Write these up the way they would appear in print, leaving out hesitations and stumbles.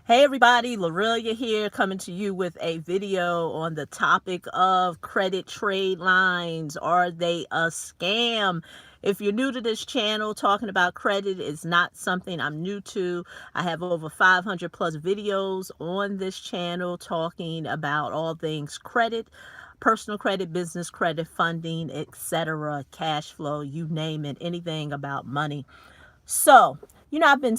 Hey everybody, Lorelia here coming to you with a video on the topic of credit trade lines. Are they a scam? If you're new to this channel, talking about credit is not something I'm new to. I have over 500 plus videos on this channel talking about all things credit, personal credit, business credit, funding, etc., cash flow, you name it, anything about money. So, I've been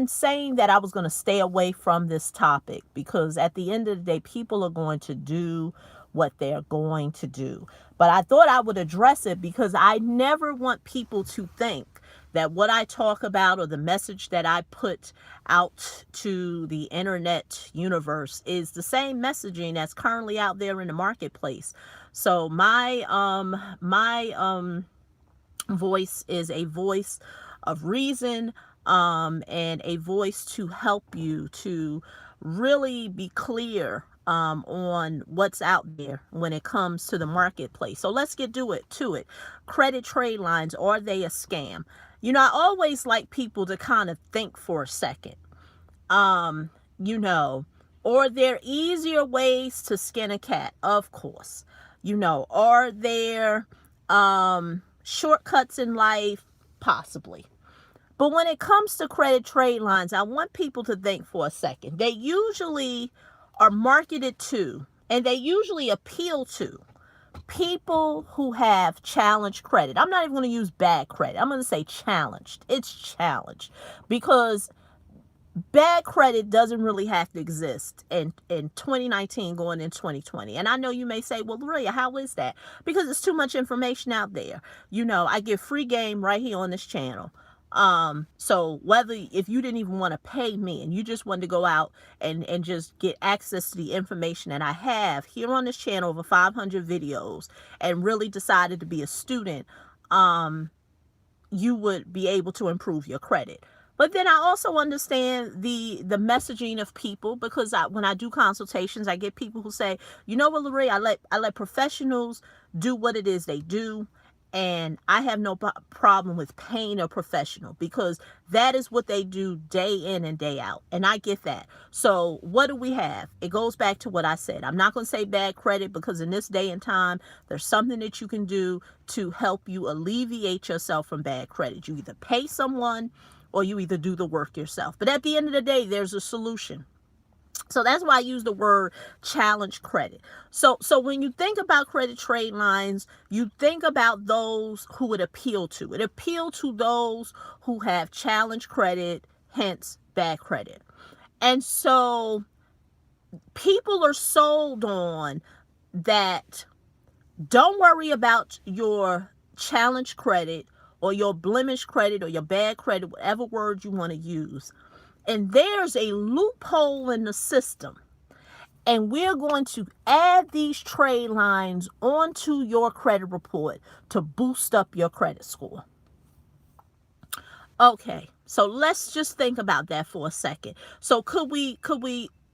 saying that I was going to stay away from this topic because at the end of the day, people are going to do what they're going to do. But I thought I would address it because I never want people to think that what I talk about or the message that I put out to the internet universe is the same messaging that's currently out there in the marketplace. So my voice is a voice of reason, and a voice to help you to really be clear on what's out there when it comes to the marketplace. So let's get to it. Credit trade lines, are they a scam? I always like people to kind of think for a second. Um, you know, are there easier ways to skin a cat? Of course. Are there shortcuts in life? Possibly. But when it comes to credit trade lines, I want people to think for a second. They usually are marketed to, and they usually appeal to people who have challenged credit. I'm not even going to use bad credit. I'm going to say challenged. It's challenged because bad credit doesn't really have to exist in 2019 going in 2020. And I know you may say, well, Maria, how is that? Because it's too much information out there. I give free game right here on this channel. So whether if you didn't even want to pay me and you just wanted to go out and just get access to the information that I have here on this channel, over 500 videos, and really decided to be a student, you would be able to improve your credit. But then I also understand the messaging of people, because when I do consultations, I get people who say, you know what, Lorraine, I let professionals do what it is they do, and I have no problem with paying a professional because that is what they do day in and day out. And I get that. So what do we have? It goes back to what I said. I'm not going to say bad credit because in this day and time, there's something that you can do to help you alleviate yourself from bad credit. You either pay someone or you either do the work yourself. But at the end of the day, there's a solution. So that's why I use the word challenge credit. So when you think about credit trade lines, you think about those who it appeal to. It appeal to those who have challenge credit, hence bad credit. And so people are sold on that. Don't worry about your challenge credit or your blemish credit or your bad credit, whatever word you want to use. And there's a loophole in the system. And we're going to add these trade lines onto your credit report to boost up your credit score. Okay, so let's just think about that for a second. So could we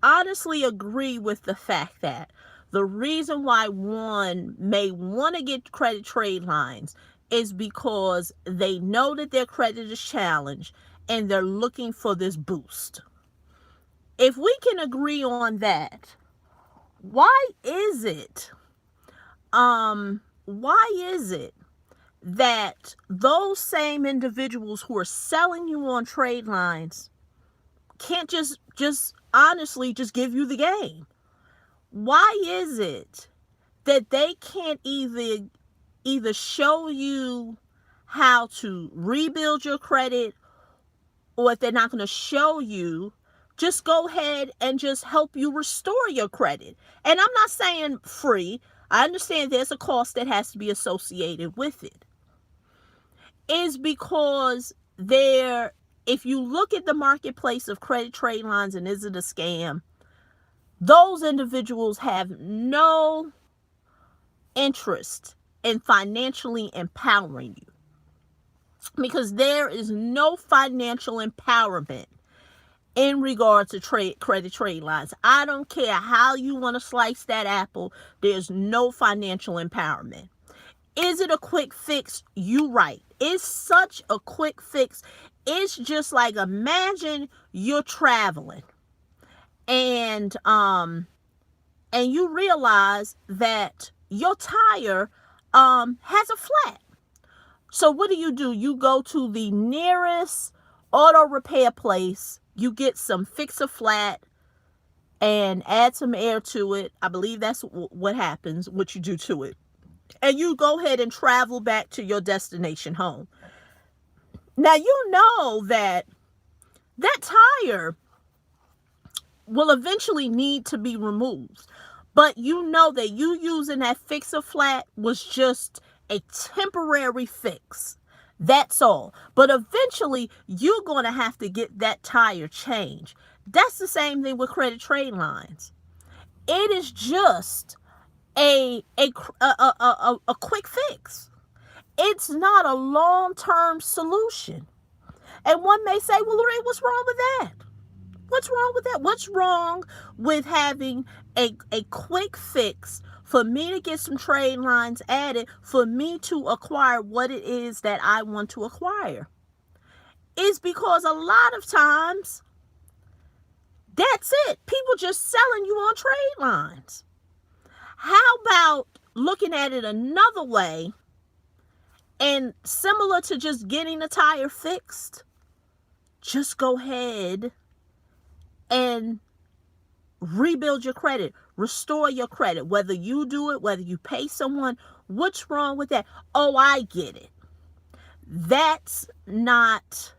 honestly agree with the fact that the reason why one may want to get credit trade lines is because they know that their credit is challenged and they're looking for this boost? If we can agree on that, why is it that those same individuals who are selling you on trade lines can't just honestly just give you the game? Why is it that they can't either show you how to rebuild your credit, or if they're not going to show you, just go ahead and just help you restore your credit? And I'm not saying free. I understand there's a cost that has to be associated with it. Is because if you look at the marketplace of credit trade lines and is it a scam, those individuals have no interest in financially empowering you, because there is no financial empowerment in regard to credit trade lines. I don't care how you want to slice that apple, there's no financial empowerment. Is it a quick fix? You right. It's such a quick fix. It's just like, imagine you're traveling and you realize that your tire has a flat. So what do? You go to the nearest auto repair place, you get some Fix-A-Flat and add some air to it. I believe that's what happens, what you do to it. And you go ahead and travel back to your destination home. Now you know that tire will eventually need to be removed. But you know that you using that Fix-A-Flat was just a temporary fix. That's all. But eventually, you're going to have to get that tire changed. That's the same thing with credit trade lines. It is just a quick fix. It's not a long-term solution. And one may say, well, Lorraine, what's wrong with that? What's wrong with that? What's wrong with having a quick fix for me to get some trade lines added, for me to acquire what it is that I want to acquire? It's because a lot of times, that's it. People just selling you on trade lines. How about looking at it another way, and similar to just getting a tire fixed, just go ahead and rebuild your credit, restore your credit, whether you do it, whether you pay someone. What's wrong with that? Oh, I get it. That's not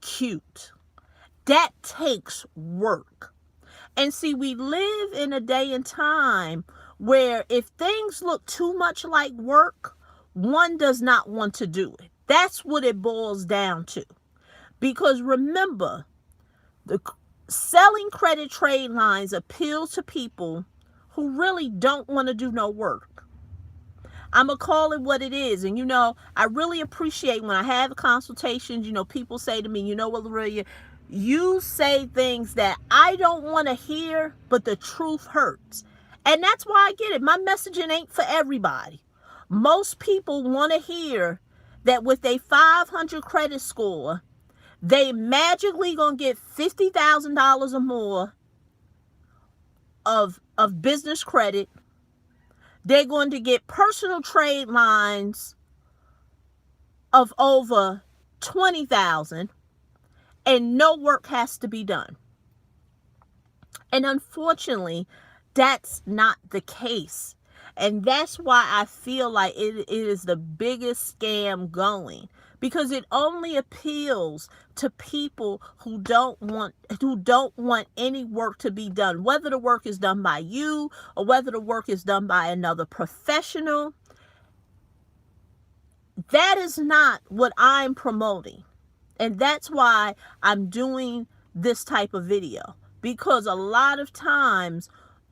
cute. That takes work. And see, we live in a day and time where if things look too much like work, one does not want to do it. That's what it boils down to. Because remember, the selling credit trade lines appeals to people who really don't want to do no work. I'm going to call it what it is. And, I really appreciate when I have consultations, people say to me, you know what, Lorelia, you say things that I don't want to hear, but the truth hurts. And that's why I get it. My messaging ain't for everybody. Most people want to hear that with a 500 credit score, they magically gonna get $50,000 or more of business credit. They're going to get personal trade lines of over $20,000, and no work has to be done. And unfortunately, that's not the case. And that's why I feel like it is the biggest scam going, because it only appeals to people who don't want any work to be done, whether the work is done by you or whether the work is done by another professional. That is not what I'm promoting. And that's why I'm doing this type of video, because a lot of times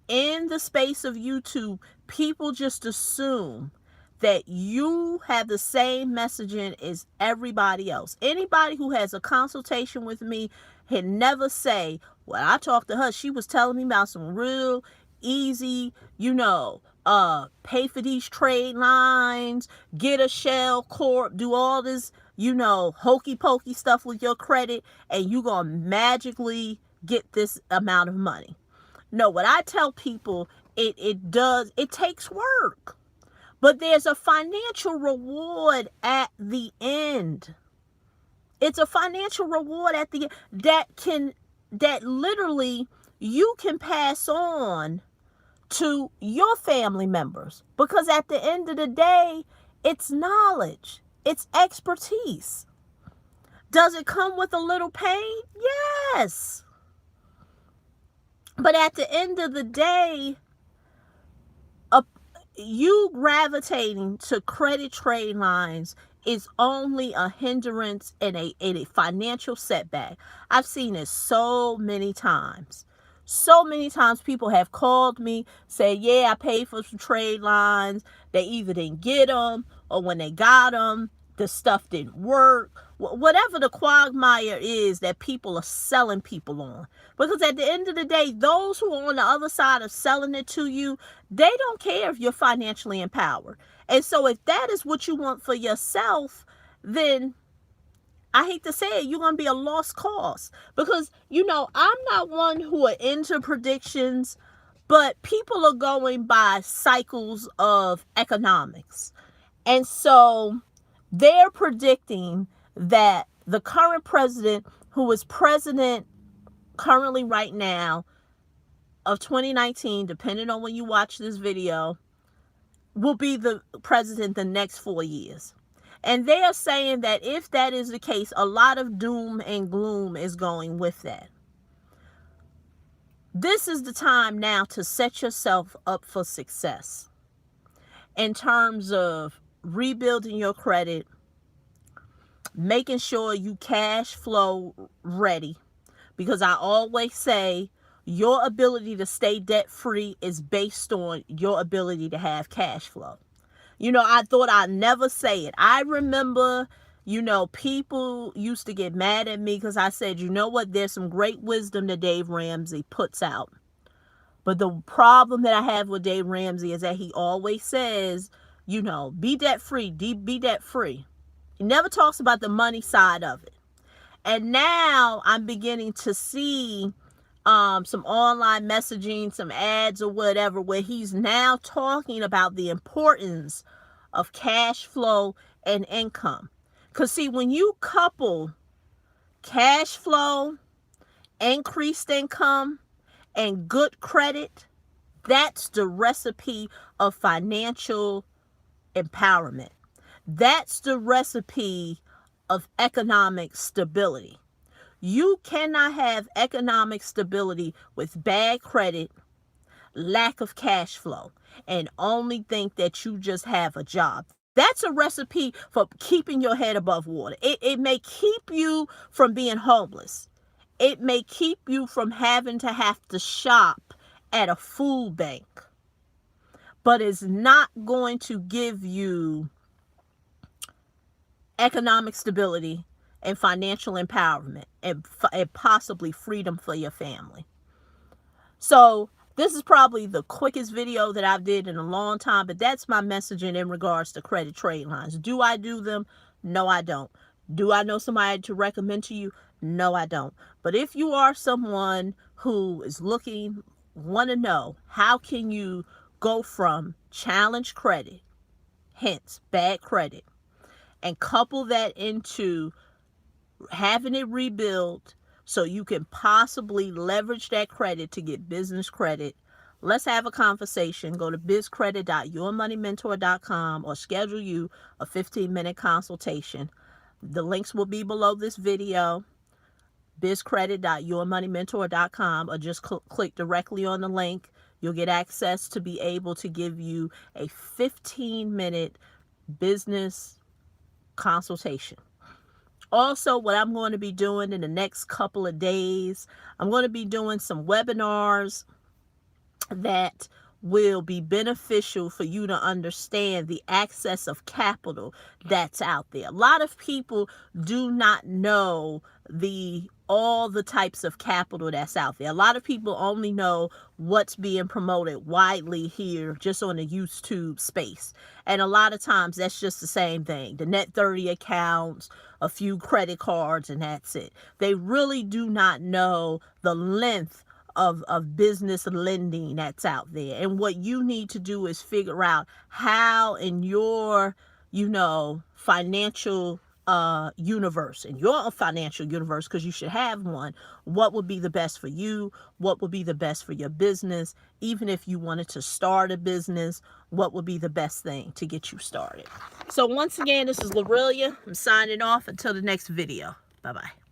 in the space of YouTube, people just assume that you have the same messaging as everybody else. Anybody who has a consultation with me can never say, well, I talked to her, she was telling me about some real easy, pay for these trade lines, get a shell corp, do all this, hokey pokey stuff with your credit, and you gonna magically get this amount of money. No, what I tell people, it takes work. But there's a financial reward at the end. It's a financial reward at the end that literally you can pass on to your family members. Because at the end of the day, it's knowledge. It's expertise. Does it come with a little pain? Yes. But at the end of the day, you gravitating to credit trade lines is only a hindrance and a financial setback. I've seen it so many times. So many times people have called me, say, yeah, I paid for some trade lines. They either didn't get them, or when they got them, the stuff didn't work. Whatever the quagmire is that people are selling people on. Because at the end of the day, those who are on the other side of selling it to you, they don't care if you're financially empowered. And so if that is what you want for yourself, then I hate to say it, you're going to be a lost cause. Because, I'm not one who are into predictions, but people are going by cycles of economics. And so they're predicting that the current president, who is president currently right now of 2019, depending on when you watch this video, will be the president the next 4 years. And they are saying that if that is the case, a lot of doom and gloom is going with that. This is the time now to set yourself up for success in terms of rebuilding your credit, making sure you cash flow ready. Because I always say your ability to stay debt free is based on your ability to have cash flow. I thought I'd never say it. I remember, people used to get mad at me because I said, there's some great wisdom that Dave Ramsey puts out. But the problem that I have with Dave Ramsey is that he always says, be debt free, be debt free. He never talks about the money side of it. And now I'm beginning to see some online messaging, some ads or whatever, where he's now talking about the importance of cash flow and income. Because see, when you couple cash flow, increased income, and good credit, that's the recipe of financial empowerment. That's the recipe of economic stability. You cannot have economic stability with bad credit, lack of cash flow, and only think that you just have a job. That's a recipe for keeping your head above water. It may keep you from being homeless. It may keep you from having to shop at a food bank. But it's not going to give you economic stability and financial empowerment and possibly freedom for your family. So this is probably the quickest video that I've did in a long time, but that's my messaging in regards to credit trade lines. Do I do them? No, I don't. Do I know somebody to recommend to you? No, I don't. But if you are someone who is looking, want to know, how can you go from challenged credit, hence bad credit, and couple that into having it rebuilt so you can possibly leverage that credit to get business credit, let's have a conversation. Go to bizcredit.yourmoneymentor.com or schedule you a 15-minute consultation. The links will be below this video, bizcredit.yourmoneymentor.com, or just click directly on the link. You'll get access to be able to give you a 15-minute business consultation. Also, what I'm going to be doing in the next couple of days, I'm going to be doing some webinars that will be beneficial for you to understand the access of capital that's out there. A lot of people do not know all the types of capital that's out there. A lot of people only know what's being promoted widely here just on the YouTube space. And a lot of times that's just the same thing. The net 30 accounts, a few credit cards, and that's it. They really do not know the length of business lending that's out there. And what you need to do is figure out how in your, financial universe, because you should have one, what would be the best for you, what would be the best for your business. Even if you wanted to start a business, what would be the best thing to get you started. So once again, this is Lorelia. I'm signing off until the next video. Bye-bye.